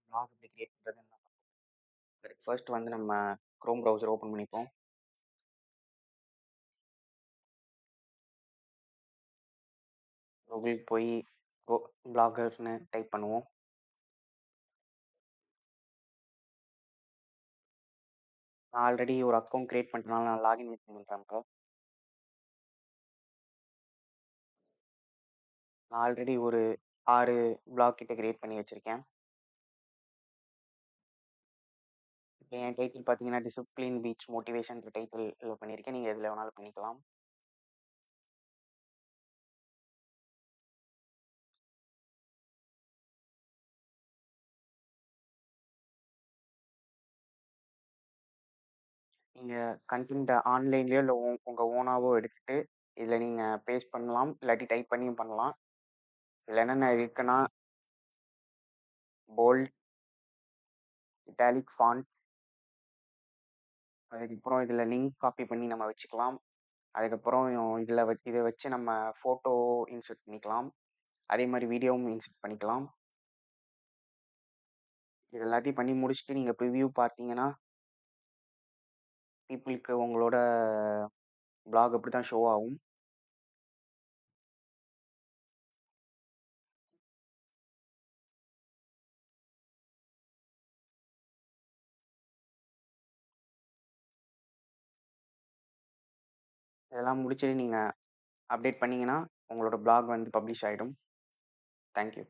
Black எப்படி create பண்ணுறதுன்னு first வந்து நம்ம க்ரோம் ப்ரௌசர் ஓப்பன் பண்ணிப்போம். கூகுள் போய் பிளாகர்னு டைப் பண்ணுவோம். நான் ஆல்ரெடி ஒரு அக்கௌண்ட் கிரியேட் பண்ணிட்டனால நான் லாகின் பண்ணுறேன். இப்போ நான் ஆல்ரெடி ஒரு 6 பிளாக் கிட்ட கிரியேட் பண்ணி வச்சுருக்கேன். இப்போ என் டைட்டில் பார்த்தீங்கன்னா டிசிப்ளின் பீச் மோட்டிவேஷன் டைட்டில் பண்ணியிருக்கேன். நீங்கள் எதில் வேணாலும் பண்ணிக்கலாம். நீங்கள் கண்டென்ட் ஆன்லைன்லேயோ இல்லை உங்கள் ஓனாவோ எடுத்துகிட்டு இதில் நீங்கள் பேஸ்ட் பண்ணலாம், இல்லாட்டி டைப் பண்ணியும் பண்ணலாம். இதில் என்னென்ன இருக்குன்னா போல்ட், இட்டாலிக் ஃபாண்ட், அதுக்கப்புறம் இதில் லிங்க் காப்பி பண்ணி நம்ம வச்சுக்கலாம். அதுக்கப்புறம் இதை வச்சு நம்ம ஃபோட்டோ இன்சர்ட் பண்ணிக்கலாம். அதே மாதிரி வீடியோவும் இன்சர்ட் பண்ணிக்கலாம். இது எல்லாத்தையும் பண்ணி முடிச்சுட்டு நீங்கள் ப்ரிவ்யூ பார்த்தீங்கன்னா பீப்புளுக்கு உங்களோட பிளாக் அப்படி தான் ஷோ ஆகும். இதெல்லாம் முடிச்சுட்டு நீங்கள் அப்டேட் பண்ணிங்கன்னா உங்களோட பிளாக் வந்து பப்ளிஷ் ஆகிடும். தேங்க்யூ.